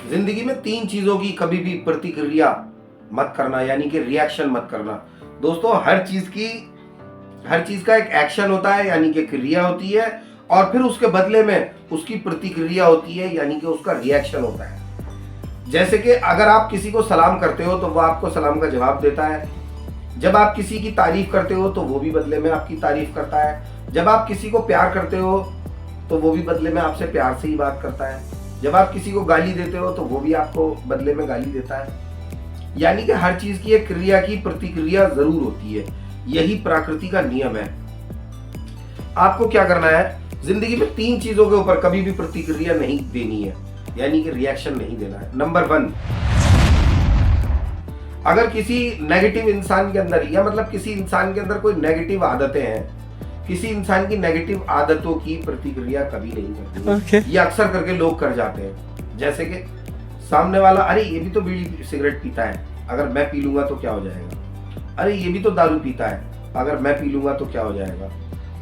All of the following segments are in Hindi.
जिंदगी में 3 चीजों की कभी भी प्रतिक्रिया मत करना, यानी कि रिएक्शन मत करना। दोस्तों, हर चीज का एक एक्शन होता है, यानी कि क्रिया होती है, और फिर उसके बदले में उसकी प्रतिक्रिया होती है, यानी कि उसका रिएक्शन होता है। जैसे कि अगर आप किसी को सलाम करते हो तो वो आपको सलाम का जवाब देता है। जब आप किसी की तारीफ करते हो तो वो भी बदले में आपकी तारीफ करता है। जब आप किसी को प्यार करते हो तो वो भी बदले में आपसे प्यार से ही बात करता है। जब आप किसी को गाली देते हो तो वो भी आपको बदले में गाली देता है। यानी कि हर चीज की एक क्रिया की प्रतिक्रिया जरूर होती है। यही प्रकृति का नियम है। आपको क्या करना है, जिंदगी में 3 चीजों के ऊपर कभी भी प्रतिक्रिया नहीं देनी है, यानी कि रिएक्शन नहीं देना है। नंबर 1, अगर किसी नेगेटिव इंसान के अंदर, या मतलब किसी इंसान के अंदर कोई नेगेटिव आदतें हैं, किसी इंसान की नेगेटिव आदतों की प्रतिक्रिया कभी नहीं करनी। ये अक्सर करके लोग कर जाते हैं। जैसे कि सामने वाला, अरे ये भी तो बीड़ी सिगरेट पीता है, अगर मैं पी लूंगा तो क्या हो जाएगा। अरे ये भी तो दारू पीता है, अगर मैं पी लूंगा तो क्या हो जाएगा।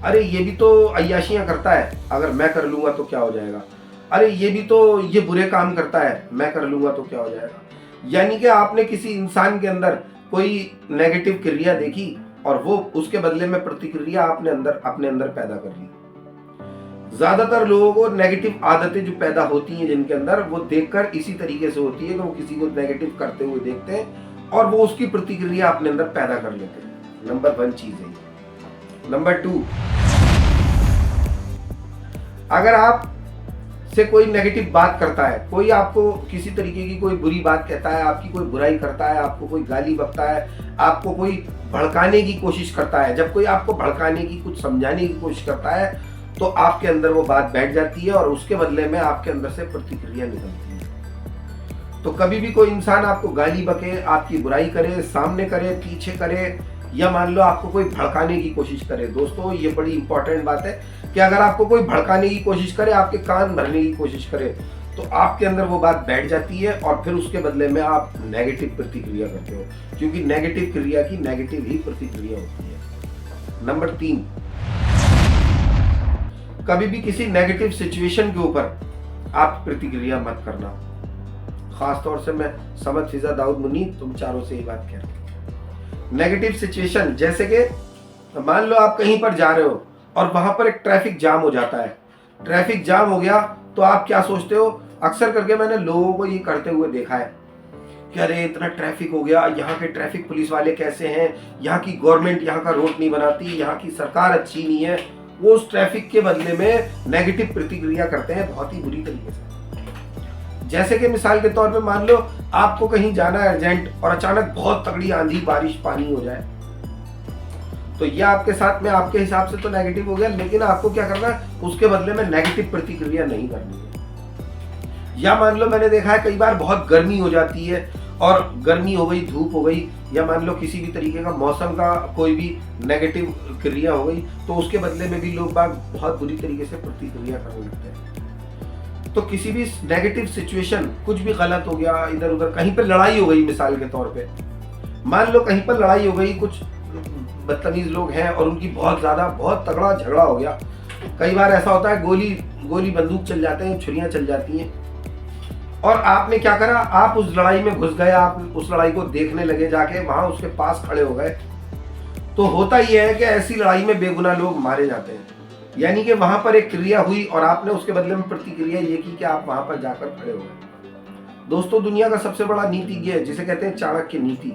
अरे ये भी तो अय्याशियां करता है, अगर मैं कर लूंगा तो क्या हो जाएगा। अरे ये बुरे काम करता है, मैं कर लूंगा तो क्या हो जाएगा। यानी कि आपने किसी इंसान के अंदर कोई नेगेटिव क्रिया देखी और वो उसके बदले में प्रतिक्रिया आपने अपने अंदर पैदा कर ली। ज्यादातर लोगों को नेगेटिव आदतें जो पैदा होती हैं जिनके अंदर, वो देखकर इसी तरीके से होती है कि वो किसी को नेगेटिव करते हुए देखते हैं और वो उसकी प्रतिक्रिया अपने अंदर पैदा कर लेते हैं। नंबर 1 चीज है। नंबर 2, अगर आप से कोई नेगेटिव बात करता है, कोई आपको किसी तरीके की कोई बुरी बात कहता है, आपकी कोई बुराई करता है, आपको कोई गाली बकता है, आपको कोई भड़काने की कोशिश करता है, जब कोई आपको भड़काने की, कुछ समझाने की कोशिश करता है तो आपके अंदर वो बात बैठ जाती है और उसके बदले में आपके अंदर से प्रतिक्रिया निकलती है। तो कभी भी कोई इंसान आपको गाली बके, आपकी बुराई करे, सामने करे, पीछे करे, या मान लो आपको कोई भड़काने की कोशिश करे, दोस्तों ये बड़ी इंपॉर्टेंट बात है कि अगर आपको कोई भड़काने की कोशिश करे, आपके कान भरने की कोशिश करे, तो आपके अंदर वो बात बैठ जाती है और फिर उसके बदले में आप नेगेटिव प्रतिक्रिया करते हो, क्योंकि नेगेटिव क्रिया की नेगेटिव ही प्रतिक्रिया होती है। नंबर 3, कभी भी किसी नेगेटिव सिचुएशन के ऊपर आप प्रतिक्रिया मत करना। खास तौर से मैं समद फिजा दाऊद मुनी तुम चारों से ये बात कह रहा हूं। नेगेटिव सिचुएशन, जैसे कि मान लो आप कहीं पर जा रहे हो और वहां पर एक ट्रैफिक जाम हो जाता है। ट्रैफिक जाम हो गया तो आप क्या सोचते हो, अक्सर करके मैंने लोगों को ये करते हुए देखा है कि अरे इतना ट्रैफिक हो गया, यहाँ के ट्रैफिक पुलिस वाले कैसे हैं, यहाँ की गवर्नमेंट यहाँ का रोड नहीं बनाती, यहाँ की सरकार अच्छी नहीं है। वो उस ट्रैफिक के बदले में नेगेटिव प्रतिक्रिया करते हैं बहुत ही बुरी तरीके से। जैसे कि मिसाल के तौर पे मान लो आपको कहीं जाना है अर्जेंट और अचानक बहुत तगड़ी आंधी बारिश पानी हो जाए, तो ये आपके साथ में आपके हिसाब से तो नेगेटिव हो गया, लेकिन आपको क्या करना है, उसके बदले में नेगेटिव प्रतिक्रिया नहीं करनी है। या मान लो मैंने देखा है कई बार बहुत गर्मी हो जाती है और गर्मी हो गई, धूप हो गई, या मान लो किसी भी तरीके का मौसम का कोई भी नेगेटिव क्रिया हो गई, तो उसके बदले में भी लोग बाग बहुत बुरी तरीके से प्रतिक्रिया करने लगते हैं। तो किसी भी नेगेटिव सिचुएशन, कुछ भी गलत हो गया, इधर उधर कहीं पर लड़ाई हो गई, मिसाल के तौर पे मान लो कहीं पर लड़ाई हो गई, कुछ बदतमीज लोग हैं और उनकी बहुत तगड़ा झगड़ा हो गया। कई बार ऐसा होता है गोली बंदूक चल जाते हैं, छुरियां चल जाती हैं, और आपने क्या करा, आप उस लड़ाई में घुस गए, आप उस लड़ाई को देखने लगे, जाके वहां उसके पास खड़े हो गए। तो होता यह है कि ऐसी लड़ाई में बेगुनाह लोग मारे जाते हैं। यानी कि वहां पर एक क्रिया हुई और आपने उसके बदले में प्रतिक्रिया ये की कि आप वहां पर जाकर खड़े हो गए। दोस्तों, दुनिया का सबसे बड़ा नीतिज्ञ है जिसे कहते हैं चाणक्य नीति।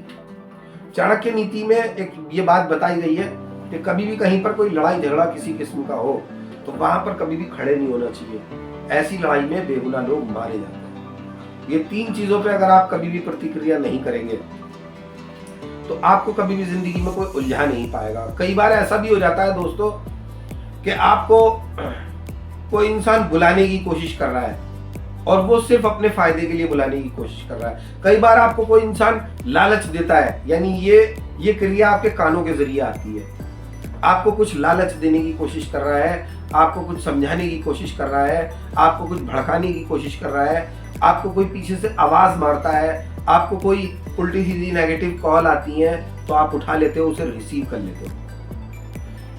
चाणक्य नीति में एक ये बात बताई गई है कि कभी भी कहीं पर कोई लड़ाई झगड़ा किसी किस्म का हो तो वहां पर कभी भी खड़े नहीं होना चाहिए। ऐसी लड़ाई में बेगुनाह लोग मारे जाते हैं। ये 3 चीजों पर अगर आप कभी भी प्रतिक्रिया नहीं करेंगे तो आपको कभी भी जिंदगी में कोई उलझा नहीं पाएगा। कई बार ऐसा भी हो जाता है दोस्तों कि आपको कोई इंसान बुलाने की कोशिश कर रहा है और वो सिर्फ अपने फायदे के लिए बुलाने की कोशिश कर रहा है। कई बार आपको कोई इंसान लालच देता है, यानी ये क्रिया आपके कानों के जरिए आती है। आपको कुछ लालच देने की कोशिश कर रहा है, आपको कुछ समझाने की कोशिश कर रहा है, आपको कुछ भड़काने की कोशिश कर रहा है, आपको कोई पीछे से आवाज मारता है, आपको कोई उल्टी सीधी नेगेटिव कॉल आती है तो आप उठा लेते हो, उसे रिसीव कर लेते हो।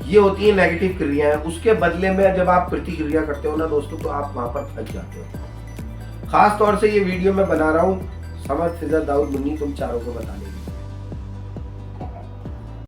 ये होती है नेगेटिव क्रियाएं। उसके बदले में जब आप प्रतिक्रिया करते हो ना दोस्तों, तो आप वहां पर फंस जाते हो। खास तौर से ये वीडियो मैं बना रहा हूँ समद, फिजा, दाऊद, मुन्नी तुम चारों को बताने के लिए।